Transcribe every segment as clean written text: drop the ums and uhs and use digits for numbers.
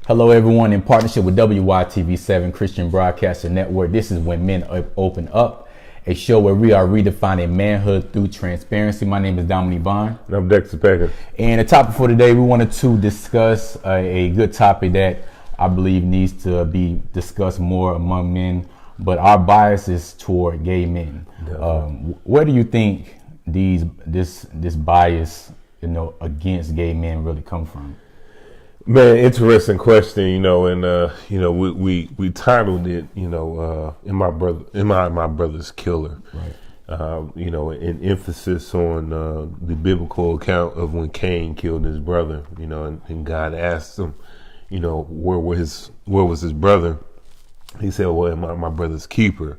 Hello, everyone. In partnership with WYTV7 Christian Broadcaster Network, this is When Men Open Up, a show where we are redefining manhood through transparency. My name is Dominique. And I'm Dexter Peggins. And the topic for today, we wanted to discuss a good topic that I believe needs to be discussed more among men, but our bias is toward gay men. Where do you think this bias, against gay men really come from? Man, interesting question, we titled it, in my brother's killer. Right. An emphasis on the biblical account of when Cain killed his brother, and God asked him, where was his brother? He said, well, my brother's keeper,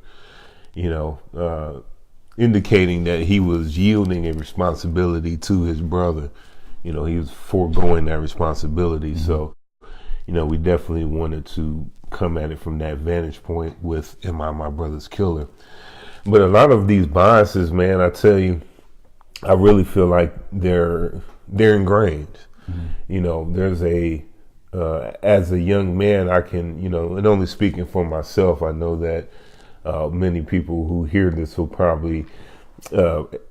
indicating that he was yielding a responsibility to his brother. He was foregoing that responsibility. Mm-hmm. So, we definitely wanted to come at it from that vantage point with, am I my brother's killer? But a lot of these biases, man, I tell you, I really feel like they're ingrained. Mm-hmm. There's as a young man, I can, and only speaking for myself, I know that many people who hear this will probably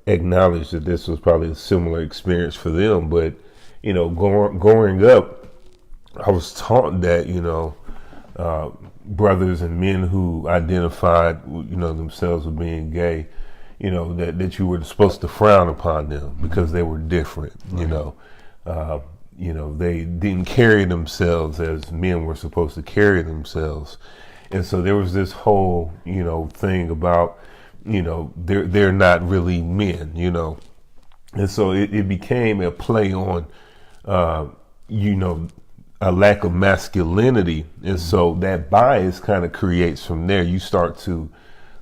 acknowledge that this was probably a similar experience for them. But, growing up, I was taught that, brothers and men who identified, themselves with being gay, that you were supposed to frown upon them because they were different, right. They didn't carry themselves as men were supposed to carry themselves. And so there was this whole, thing about, they're not really men, and so it became a play on, a lack of masculinity. And so that bias kind of creates from there. You start to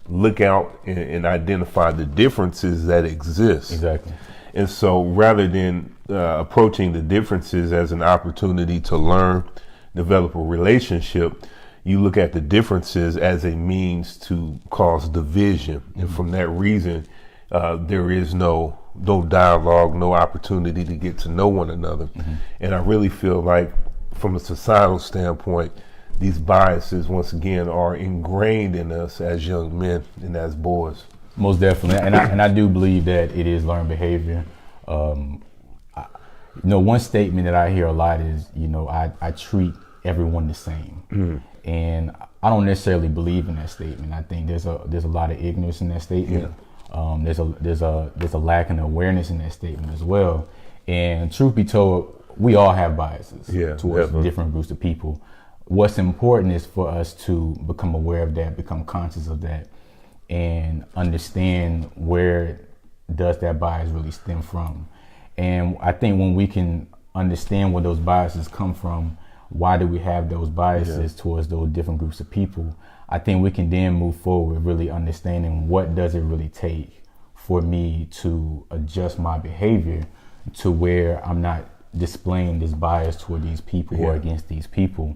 look out and identify the differences that exist. Exactly. And so rather than approaching the differences as an opportunity to learn, develop a relationship, you look at the differences as a means to cause division. And from that reason, there is no dialogue, no opportunity to get to know one another. Mm-hmm. And I really feel like from a societal standpoint, these biases, once again, are ingrained in us as young men and as boys. Most definitely. And I do believe that it is learned behavior. One statement that I hear a lot is, I treat everyone the same. Mm-hmm. And I don't necessarily believe in that statement. I think there's a lot of ignorance in that statement. Yeah. There's a lack of awareness in that statement as well. And truth be told, we all have biases towards different groups of people. What's important is for us to become aware of that, become conscious of that, and understand where does that bias really stem from. And I think when we can understand where those biases come from, why do we have those biases towards those different groups of people, I think we can then move forward really understanding what does it really take for me to adjust my behavior to where I'm not displaying this bias toward these people or against these people.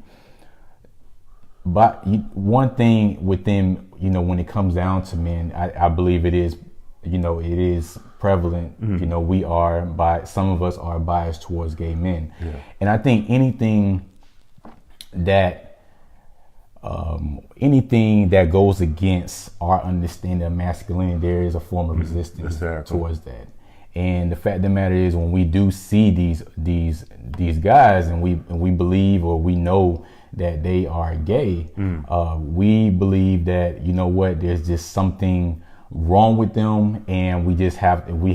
But one thing within, when it comes down to men, I believe it is, it is prevalent. Mm-hmm. Some of us are biased towards gay men. Yeah. And I think anything that goes against our understanding of masculinity, there is a form of resistance towards that. And the fact of the matter is, when we do see these guys and we believe or we know that they are gay, we believe that, there's just something wrong with them, and we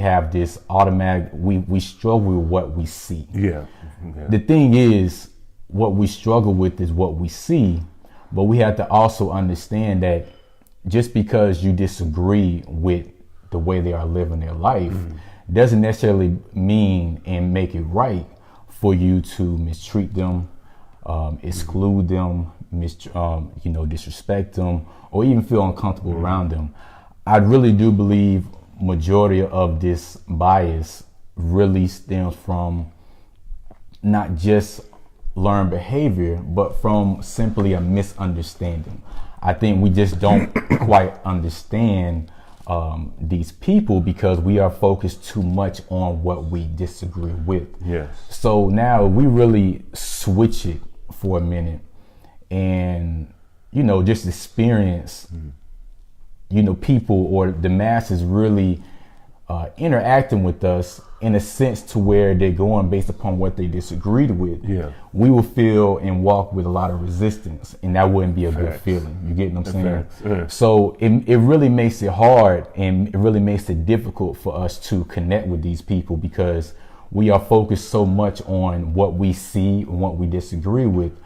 have this automatic, we struggle with what we see. Yeah. The thing is, what we struggle with is what we see, but we have to also understand that just because you disagree with the way they are living their life doesn't necessarily mean and make it right for you to mistreat them, exclude them, disrespect them, or even feel uncomfortable around them. I really do believe majority of this bias really stems from not just learned behavior, but from simply a misunderstanding. I think we just don't quite understand these people because we are focused too much on what we disagree with. Yes. So now we really switch it for a minute and, just experience, people or the masses really interacting with us in a sense to where they're going based upon what they disagreed with, we will feel and walk with a lot of resistance, and that wouldn't be a good feeling. You get what I'm saying? So it really makes it hard, and it really makes it difficult for us to connect with these people because we are focused so much on what we see and what we disagree with,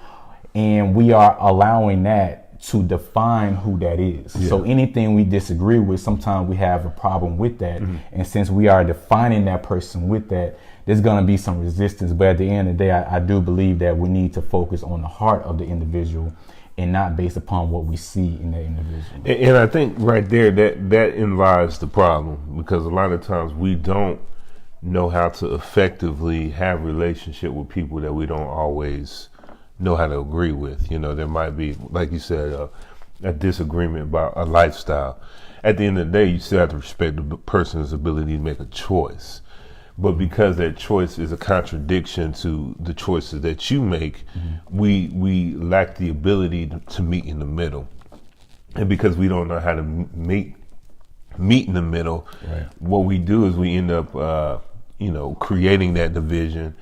and we are allowing that to define who that is. So anything we disagree with, sometimes we have a problem with that. And since we are defining that person with that, there's going to be some resistance. But at the end of the day, I do believe that we need to focus on the heart of the individual and not based upon what we see in that individual. And I think right there, that involves the problem, because a lot of times we don't know how to effectively have relationship with people that we don't always know how to agree with. There might be, like you said, a disagreement about a lifestyle. At the end of the day, you still have to respect the person's ability to make a choice. But because that choice is a contradiction to the choices that you make, we lack the ability to meet in the middle. And because we don't know how to meet in the middle, what we do is we end up, creating that division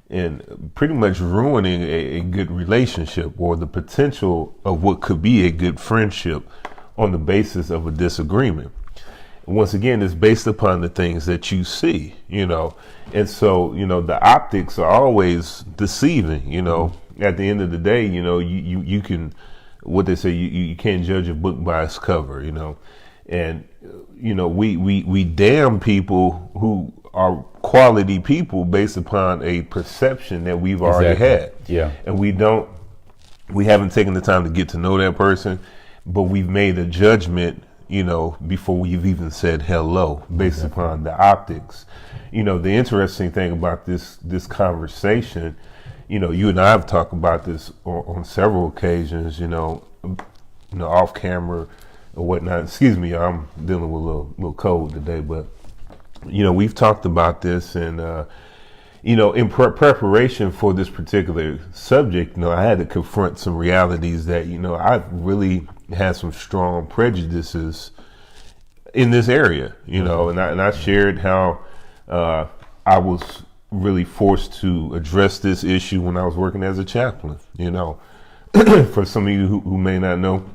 and pretty much ruining a good relationship or the potential of what could be a good friendship on the basis of a disagreement. Once again, it's based upon the things that you see, and so, the optics are always deceiving, At the end of the day, you can, what they say, you can't judge a book by its cover, and, we damn people who are quality people based upon a perception that we've already had. And we haven't taken the time to get to know that person, but we've made a judgment, before we've even said hello based upon the optics. The interesting thing about this conversation, you and I have talked about this on several occasions, off camera or whatnot. Excuse me, I'm dealing with a little cold today, but we've talked about this, and in preparation for this particular subject, I had to confront some realities that I've really had some strong prejudices in this area, and I shared how I was really forced to address this issue when I was working as a chaplain. For some of you who may not know,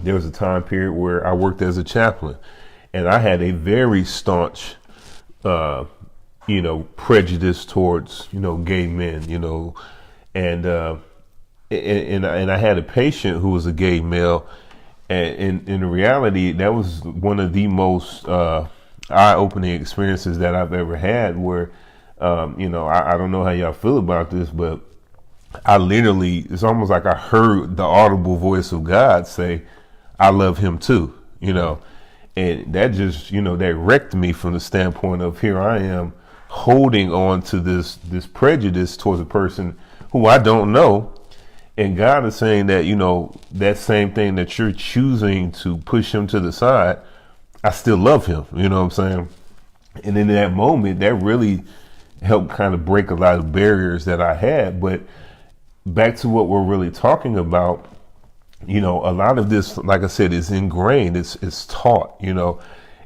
there was a time period where I worked as a chaplain, and I had a very staunch prejudice towards, gay men, and I had a patient who was a gay male, and in reality, that was one of the most eye-opening experiences that I've ever had, where, I don't know how y'all feel about this, but I literally, it's almost like I heard the audible voice of God say, I love him too, and that just, that wrecked me from the standpoint of, here I am holding on to this prejudice towards a person who I don't know. And God is saying that, that same thing that you're choosing to push him to the side, I still love him. You know what I'm saying? And in that moment, that really helped kind of break a lot of barriers that I had. But back to what we're really talking about, a lot of this, like I said, is ingrained. It's taught,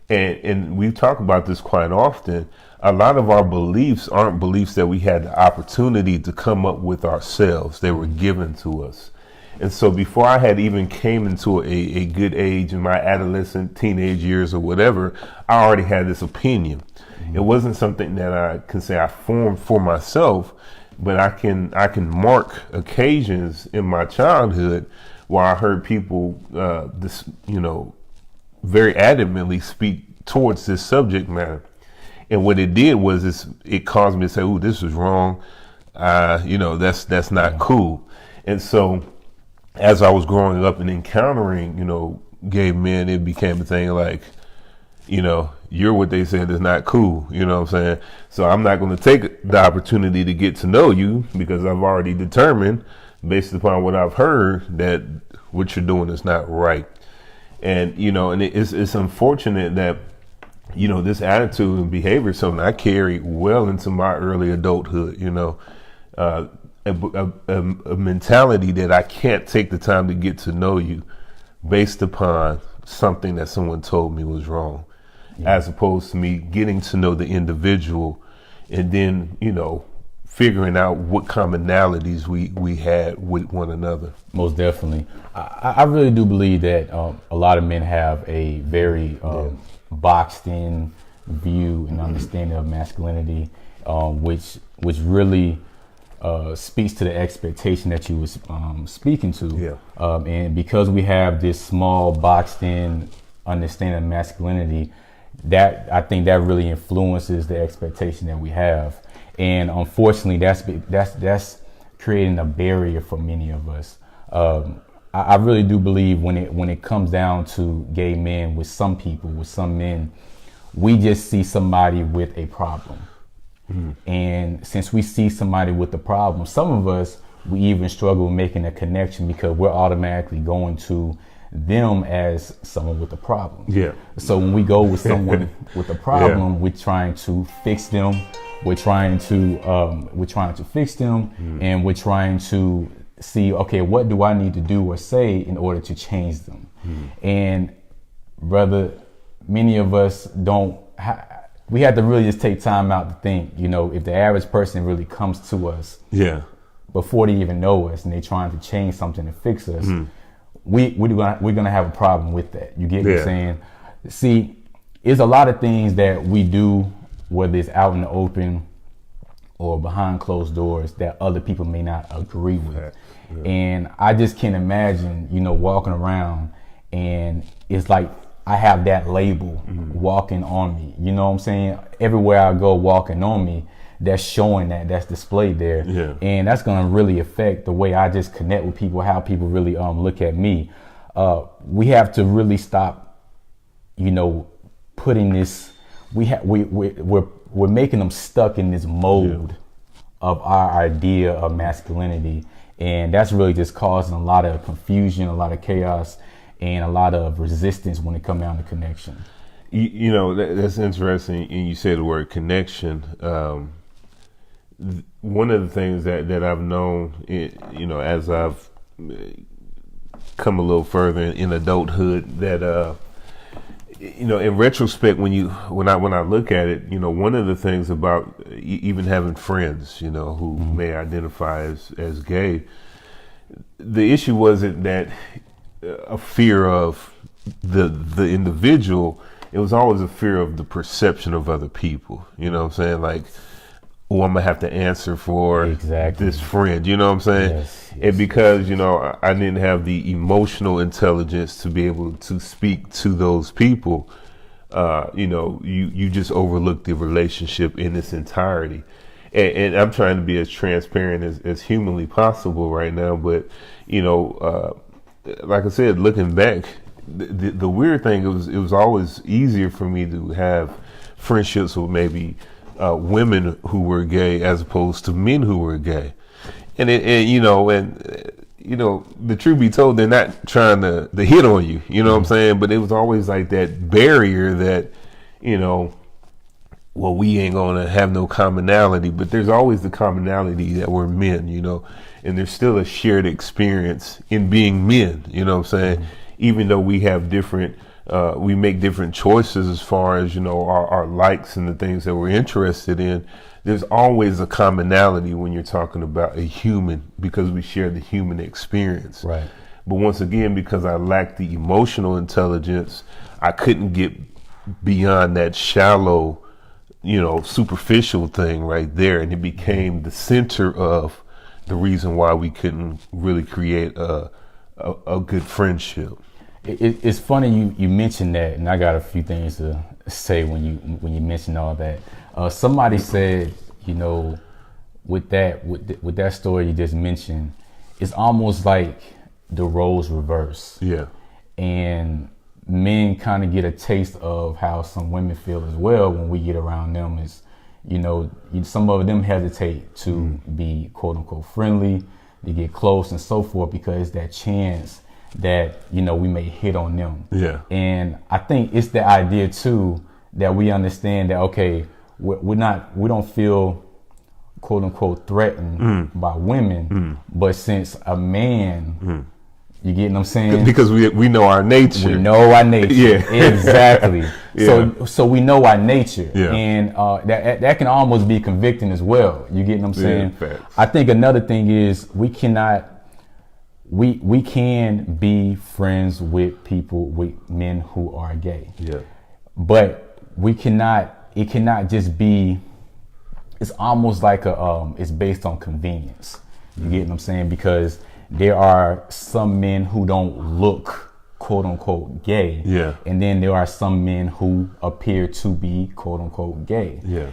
and we talk about this quite often. A lot of our beliefs aren't beliefs that we had the opportunity to come up with ourselves. They were given to us. And so before I had even came into a good age in my adolescent, teenage years or whatever, I already had this opinion. It wasn't something that I can say I formed for myself, but I can mark occasions in my childhood where I heard people, very adamantly speak towards this subject matter. And what it did was it caused me to say, "Ooh, this is wrong. That's not cool." And so, as I was growing up and encountering, gay men, it became a thing like, you're what they said is not cool. You know what I'm saying? So I'm not going to take the opportunity to get to know you because I've already determined, based upon what I've heard, that what you're doing is not right. And, and it's unfortunate that, this attitude and behavior is something I carried well into my early adulthood. a mentality that I can't take the time to get to know you based upon something that someone told me was wrong, as opposed to me getting to know the individual and then, figuring out what commonalities we had with one another. Most definitely. I really do believe that a lot of men have a very boxed in view and understanding of masculinity, which really speaks to the expectation that you was speaking to. And because we have this small boxed in understanding of masculinity, that I think that really influences the expectation that we have. And unfortunately, that's creating a barrier for many of us. I really do believe when it comes down to gay men, with some men, we just see somebody with a problem. And since we see somebody with a problem, some of us, we even struggle with making a connection because we're automatically going to them as someone with a problem. So when we go with someone with a problem, we're trying to fix them. We're trying to fix them, and we're trying to see, okay, what do I need to do or say in order to change them? And brother, many of us we have to really just take time out to think, if the average person really comes to us before they even know us and they're trying to change something to fix us, we're gonna have a problem with that. You get what I'm saying? See, it's a lot of things that we do, whether it's out in the open or behind closed doors, that other people may not agree with. And I just can't imagine, walking around and it's like I have that label walking on me. You know what I'm saying? Everywhere I go walking on me, that's showing that's displayed there. And that's going to really affect the way I just connect with people, how people really look at me. We have to really stop, putting this, we're making them stuck in this mold of our idea of masculinity. And that's really just causing a lot of confusion, a lot of chaos, and a lot of resistance when it comes down to connection. That's interesting. And you say the word connection. One of the things that I've known, as I've come a little further in adulthood, that in retrospect, when I look at it, one of the things about even having friends, who may identify as gay, the issue wasn't that a fear of the individual. It was always a fear of the perception of other people. You know what I'm saying? Like, oh, I'm gonna have to answer for this friend. You know what I'm saying? Yes. And because I didn't have the emotional intelligence to be able to speak to those people, you just overlook the relationship in its entirety. And I'm trying to be as transparent as humanly possible right now. But like I said, looking back, the weird thing, it was always easier for me to have friendships with maybe women who were gay as opposed to men who were gay. And the truth be told, they're not trying to hit on you, what I'm saying? But it was always like that barrier that, well, we ain't gonna have no commonality, but there's always the commonality that we're men, and there's still a shared experience in being men, what I'm saying? Even though we have different, we make different choices as far as, our likes and the things that we're interested in, there's always a commonality when you're talking about a human, because we share the human experience. Right. But once again, because I lacked the emotional intelligence, I couldn't get beyond that shallow, superficial thing right there. And it became the center of the reason why we couldn't really create a good friendship. It's funny you mentioned that, and I got a few things to say when you mentioned all that. Somebody said, with that story you just mentioned, it's almost like the roles reverse. Yeah. And men kind of get a taste of how some women feel as well when we get around them. Is some of them hesitate to be quote unquote friendly, to get close and so forth, because that chance that we may hit on them. Yeah. And I think it's the idea too that we understand that, okay, we don't feel quote unquote threatened by women, but since a man, you get what I'm saying? Because we know our nature. We know our nature. Yeah. Exactly. So we know our nature. Yeah. And that can almost be convicting as well. You get what I'm saying? Yeah, I think another thing is we can be friends with men who are gay. Yeah. But it cannot just be, it's almost like it's based on convenience. You get what I'm saying? Because there are some men who don't look quote unquote gay. Yeah. And then there are some men who appear to be quote unquote gay. Yeah.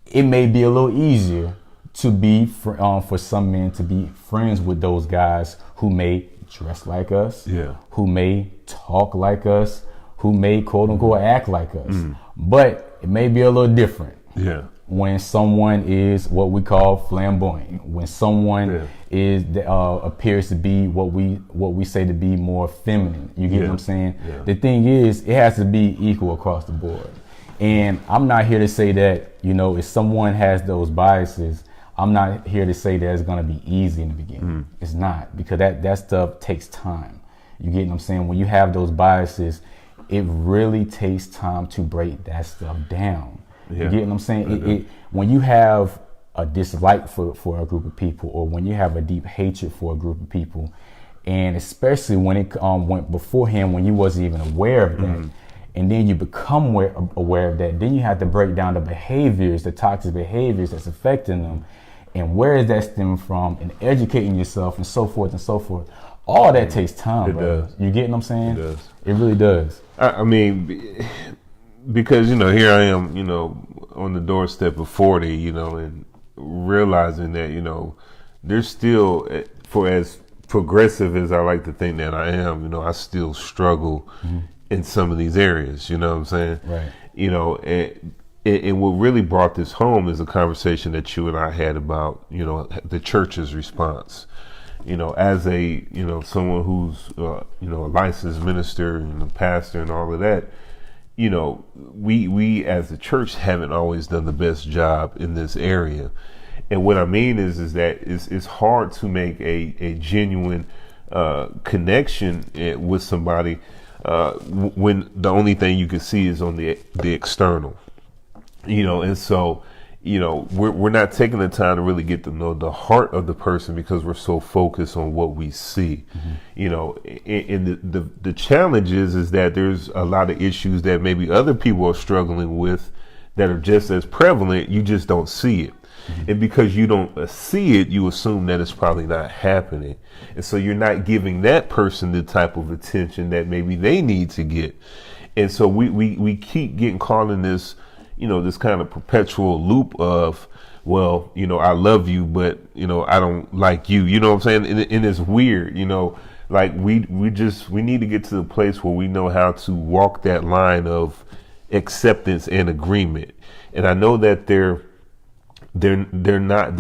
It may be a little easier to be for some men to be friends with those guys who may dress like us, who may talk like us, who may quote unquote act like us. But it may be a little different. Yeah. When someone is what we call flamboyant, when someone is appears to be what we say to be more feminine, you get what I'm saying? Yeah. The thing is, it has to be equal across the board. And I'm not here to say that, if someone has those biases, I'm not here to say that it's going to be easy in the beginning. It's not, because that stuff takes time. You get what I'm saying? When you have those biases, it really takes time to break that stuff down. You get what I'm saying? When you have a dislike for a group of people, or when you have a deep hatred for a group of people, and especially when it went beforehand, when you wasn't even aware of that, and then you become aware of that, then you have to break down the behaviors, the toxic behaviors that's affecting them, and where is that stemming from, and educating yourself, and so forth and so forth. All that takes time, bro. You get what I'm saying? It does. It really does. I mean, because here I am, on the doorstep of 40, and realizing that there's still, for as progressive as I like to think that I am, I still struggle in some of these areas. You know what I'm saying? Right. And what really brought this home is a conversation that you and I had about the church's response. As a someone who's a licensed minister and a pastor and all of that. We as the church haven't always done the best job in this area. And what I mean is that it's hard to make a genuine connection with somebody when the only thing you can see is on the external. And so we're not taking the time to really get to know the heart of the person, because we're so focused on what we see. And the challenge is that there's a lot of issues that maybe other people are struggling with that are just as prevalent. You just don't see it. And because you don't see it, you assume that it's probably not happening. And so you're not giving that person the type of attention that maybe they need to get. And so we keep getting caught in this, this kind of perpetual loop of, well, I love you, but, I don't like you. You know what I'm saying? And it's weird, like we need to get to the place where we know how to walk that line of acceptance and agreement. And I know that they're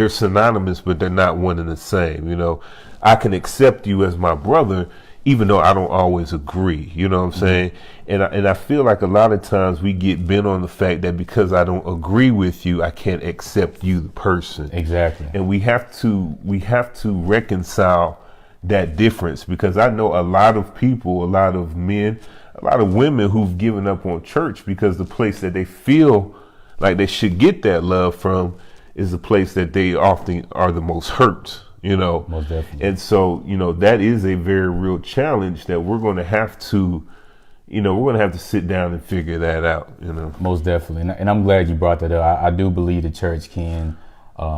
synonymous, but they're not one and the same. I can accept you as my brother, even though I don't always agree, you know what I'm saying? And I feel like a lot of times we get bent on the fact that because I don't agree with you, I can't accept you, the person. Exactly. And we have to reconcile that difference, because I know a lot of people, a lot of men, a lot of women who've given up on church because the place that they feel like they should get that love from is the place that they often are the most hurt. Most definitely. And so, that is a very real challenge that we're going to have to, sit down and figure that out, Most definitely. And I'm glad you brought that up. I do believe the church can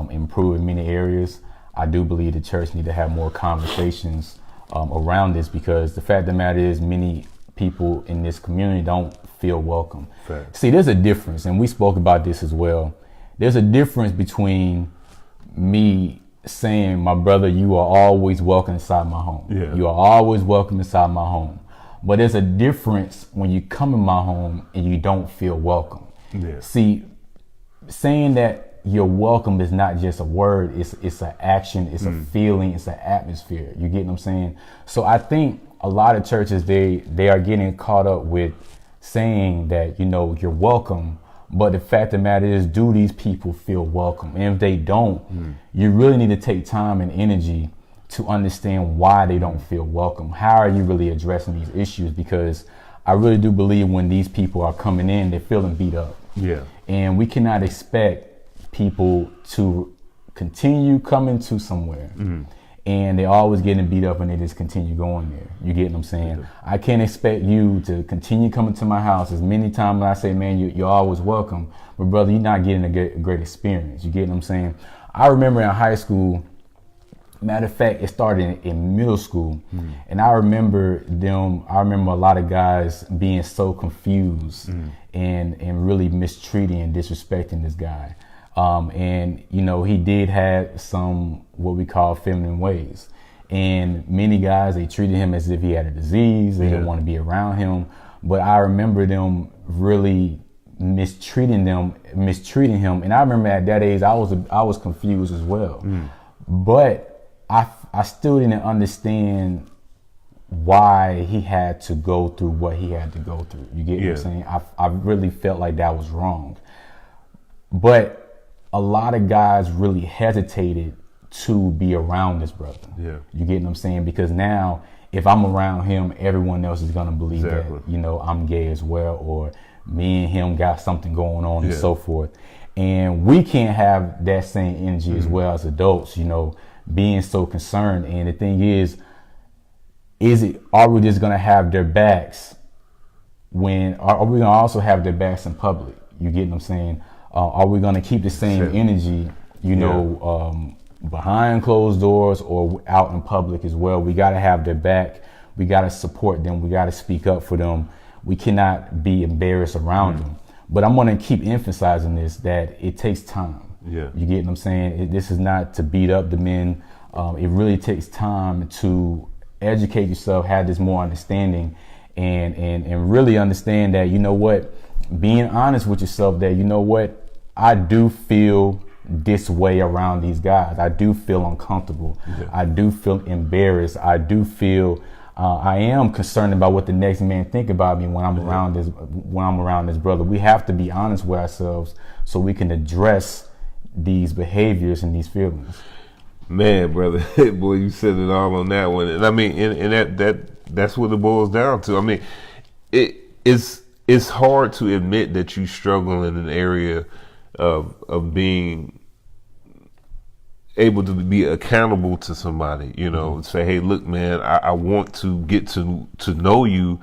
improve in many areas. I do believe the church need to have more conversations around this, because the fact of the matter is many people in this community don't feel welcome. Fair. See, there's a difference, and we spoke about this as well. There's a difference between me saying, my brother, you are always welcome inside my home. Yeah. You are always welcome inside my home. But there's a difference when you come in my home and you don't feel welcome. Yeah. See, saying that you're welcome is not just a word, it's an action, it's a feeling, it's an atmosphere. You get what I'm saying? So I think a lot of churches, they are getting caught up with saying that, you're welcome, But the fact of the matter is, do these people feel welcome? And if they don't, you really need to take time and energy to understand why they don't feel welcome. How are you really addressing these issues? Because I really do believe when these people are coming in, they're feeling beat up. Yeah. And we cannot expect people to continue coming to somewhere and they're always getting beat up and they just continue going there. You get what I'm saying? Yeah. I can't expect you to continue coming to my house as many times as I say, man, you're always welcome. But brother, you're not getting a great experience. You get what I'm saying? I remember in high school, matter of fact, it started in middle school. And I remember a lot of guys being so confused and really mistreating and disrespecting this guy. And, you know, he did have some what we call feminine ways. And many guys, they treated him as if he had a disease. They didn't want to be around him. But I remember them really mistreating him. And I remember at that age, I was confused as well. But I still didn't understand why he had to go through what he had to go through. You get what I'm saying? I really felt like that was wrong. But a lot of guys really hesitated to be around this brother. Yeah. You get what I'm saying? Because now if I'm around him, everyone else is going to believe that, you know, I'm gay as well, or me and him got something going on and so forth. And we can't have that same energy as well as adults, you know, being so concerned. And the thing is are we just going to have their backs when, are we going to also have their backs in public? You get what I'm saying? Are we going to keep the same energy, you know, behind closed doors or out in public as well? We got to have their back. We got to support them. We got to speak up for them. We cannot be embarrassed around them. But I'm going to keep emphasizing this, that it takes time. Yeah. You get what I'm saying? This is not to beat up the men. It really takes time to educate yourself, have this more understanding, and really understand that, you know what, being honest with yourself that, you know what, I do feel this way around these guys. I do feel uncomfortable. Yeah. I do feel embarrassed. I do feel I am concerned about what the next man think about me when I'm around this brother. We have to be honest with ourselves so we can address these behaviors and these feelings. Man, brother, boy, you said it all on that one. And I mean, and that's what it boils down to. I mean, it's hard to admit that you struggle in an area of being able to be accountable to somebody, you know, say, hey, look, man, I want to get to know you,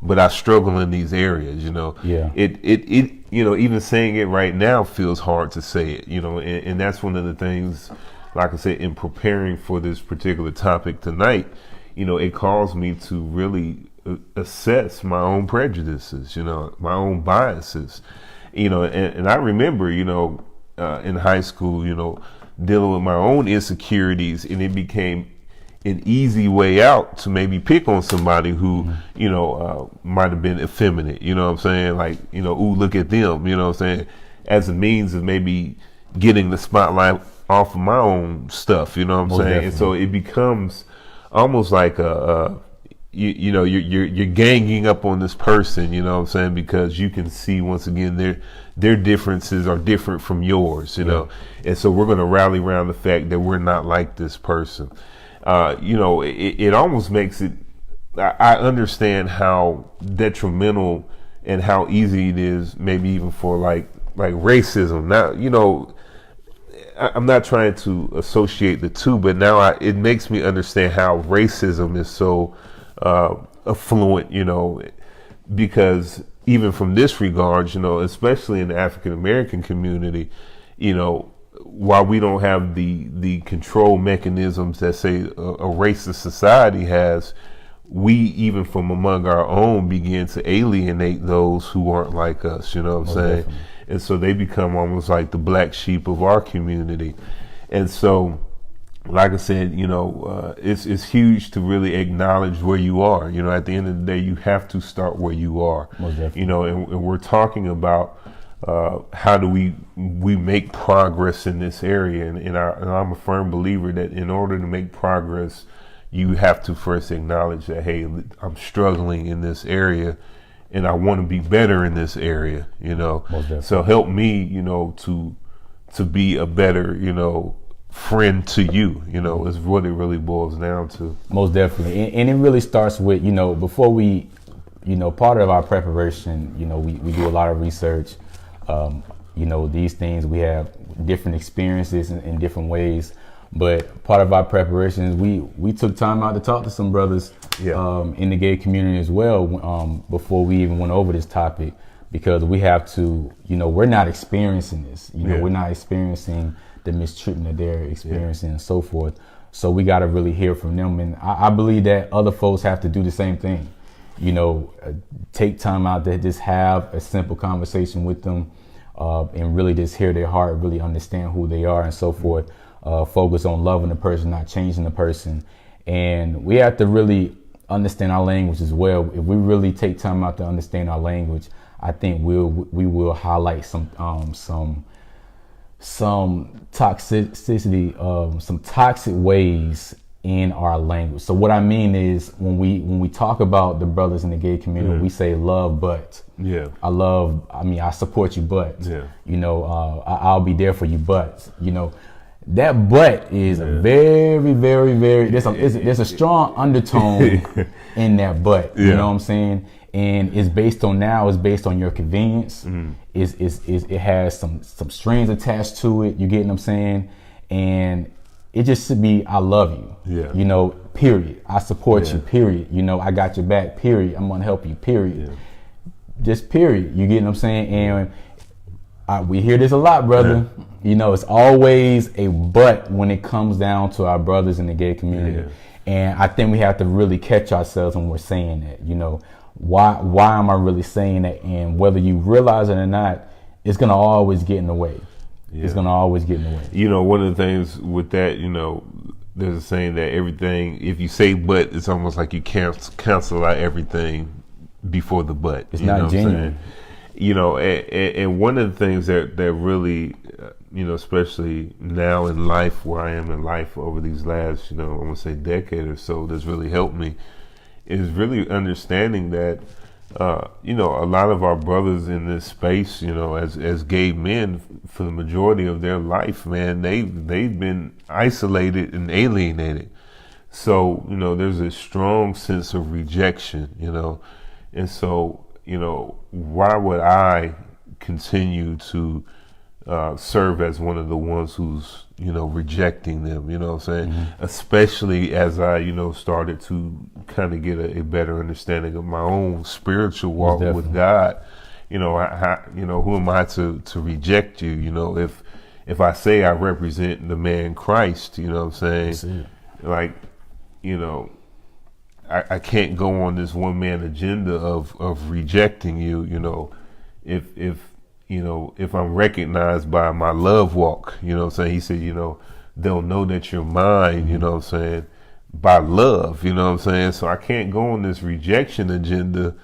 but I struggle in these areas, you know. Yeah. It you know, even saying it right now feels hard to say it, you know, and that's one of the things, like I said, in preparing for this particular topic tonight, you know, it caused me to really assess my own prejudices, you know, my own biases, you know, and I remember, you know, in high school, you know, dealing with my own insecurities, and it became an easy way out to maybe pick on somebody who, you know, might have been effeminate, you know what I'm saying? Like, you know, ooh, look at them, you know what I'm saying? As a means of maybe getting the spotlight off of my own stuff, you know what I'm saying? Definitely. And so it becomes almost like you know, you're ganging up on this person, you know what I'm saying? Because you can see, once again, their differences are different from yours, you know? And so we're going to rally around the fact that we're not like this person. You know, it almost makes it, I understand how detrimental and how easy it is, maybe even for like racism. Now, you know, I'm not trying to associate the two, but now it makes me understand how racism is so affluent, you know, because even from this regard, you know, especially in the African American community, you know, while we don't have the control mechanisms that, say, a racist society has, we, even from among our own, begin to alienate those who aren't like us, you know what I'm saying? Definitely. And so they become almost like the black sheep of our community. And so, like I said, you know, it's huge to really acknowledge where you are. You know, at the end of the day, you have to start where you are. You know, and we're talking about how do we make progress in this area. And I'm a firm believer that in order to make progress, you have to first acknowledge that, hey, I'm struggling in this area. and I want to be better in this area, so help me, to be a better, friend to you, is what it really boils down to. Most definitely. And it really starts with, before we, part of our preparation, we do a lot of research. These things, we have different experiences in different ways. But part of our preparation is we took time out to talk to some brothers in the gay community as well before we even went over this topic, because we have to, we're not experiencing this. We're not experiencing the mistreatment that they're experiencing and so forth. So we got to really hear from them. And I believe that other folks have to do the same thing. Take time out to just have a simple conversation with them and really just hear their heart, really understand who they are and so forth. Focus on loving the person, not changing the person. And we have to really understand our language as well. If we really take time out to understand our language, I think we will highlight some toxicity, some toxic ways in our language. So what I mean is when we talk about the brothers in the gay community, we say love, but I support you, but I'll be there for you, but that but is a very, very, very, there's a strong undertone in that but, you know what I'm saying? And it's based on your convenience. It has some strings attached to it. You get what I'm saying? And it just should be, I love you, period. I support you, period. I got your back, period. I'm going to help you, period. Just period. You get what I'm saying? And we hear this a lot, brother. It's always a but when it comes down to our brothers in the gay community. And I think we have to really catch ourselves when we're saying that, why am I really saying that? And whether you realize it or not, it's going to always get in the way. It's going to always get in the way. One of the things with that, there's a saying that everything, if you say but, it's almost like you cancel out everything before the but. It's not genuine. And one of the things that really, especially now in life, where I am in life over these last, I want to say decade or so, that's really helped me, is really understanding that, a lot of our brothers in this space, as gay men, for the majority of their life, man, they've been isolated and alienated. So, there's a strong sense of rejection, and so, why would I continue to serve as one of the ones who's, rejecting them, especially as I, started to kind of get a better understanding of my own spiritual walk with God. Who am I to reject you? If I say I represent the man Christ, like, I can't go on this one man agenda of rejecting you, if I'm recognized by my love walk, he said, they'll know that you're mine, by love, so I can't go on this rejection agenda,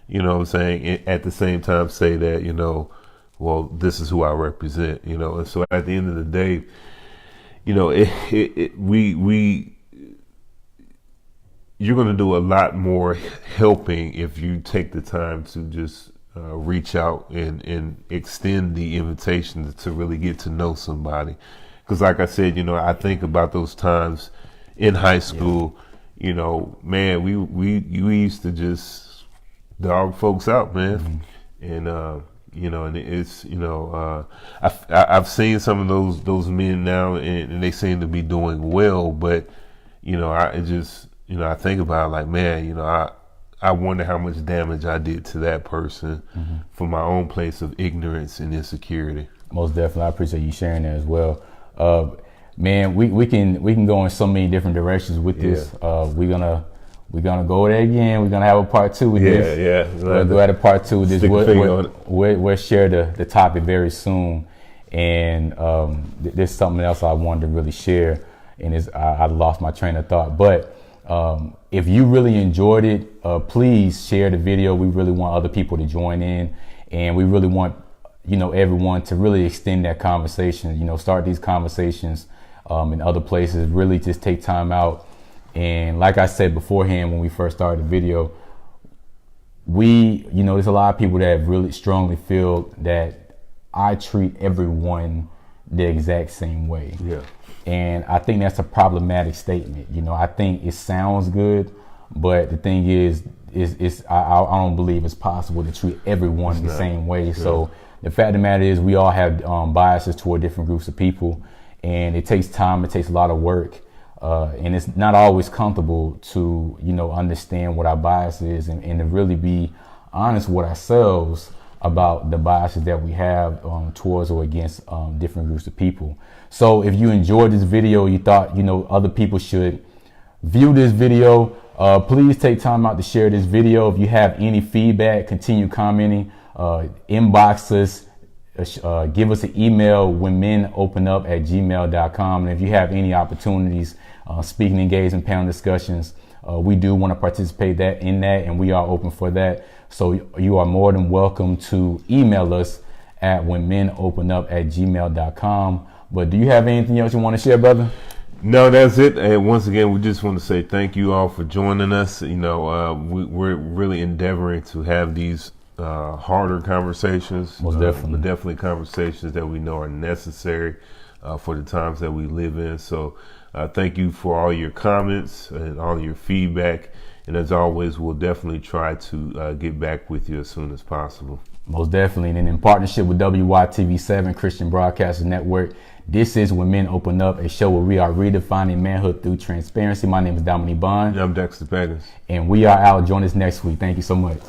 at the same time say that, well, this is who I represent, and so at the end of the day, you're going to do a lot more helping if you take the time to just reach out and extend the invitation to really get to know somebody. Because like I said, I think about those times in high school, man, we used to just dog folks out, man. And, and it's, I've seen some of those men now and they seem to be doing well, but, I think about it like, man, I wonder how much damage I did to that person from my own place of ignorance and insecurity. Most definitely. I appreciate you sharing that as well. Man, we can go in so many different directions with this. We're gonna go there again. We're gonna have a part 2 with this. We'll go at a part 2 with this. We'll share the topic very soon. And there's something else I wanted to really share, and I lost my train of thought. But if you really enjoyed it, please share the video. We really want other people to join in, and we really want everyone to really extend that conversation. Start these conversations in other places. Really, just take time out. And like I said beforehand, when we first started the video, there's a lot of people that really strongly feel that I treat everyone the exact same way. Yeah. And I think that's a problematic statement. I think it sounds good, but the thing is I don't believe it's possible to treat everyone the same way. Yeah. So the fact of the matter is we all have biases toward different groups of people, and it takes time, it takes a lot of work, and it's not always comfortable to, understand what our bias is and to really be honest with ourselves about the biases that we have towards or against different groups of people. So if you enjoyed this video, you thought, other people should view this video, please take time out to share this video. If you have any feedback, continue commenting, inbox us, give us an email whenmenopenup@gmail.com. And if you have any opportunities, speaking engagement, panel discussions, we do want to participate in that, and we are open for that. So you are more than welcome to email us at whenmenopenup@gmail.com. But do you have anything else you want to share, brother? No, that's it. And once again, we just want to say thank you all for joining us. We're really endeavoring to have these harder conversations. Most definitely. But definitely conversations that we know are necessary for the times that we live in. So thank you for all your comments and all your feedback. And as always, we'll definitely try to get back with you as soon as possible. Most definitely. And in partnership with WYTV7 Christian Broadcasters Network, this is When Men Open Up, a show where we are redefining manhood through transparency. My name is Dominique. And I'm Dexter Peggins. And we are out. Join us next week. Thank you so much.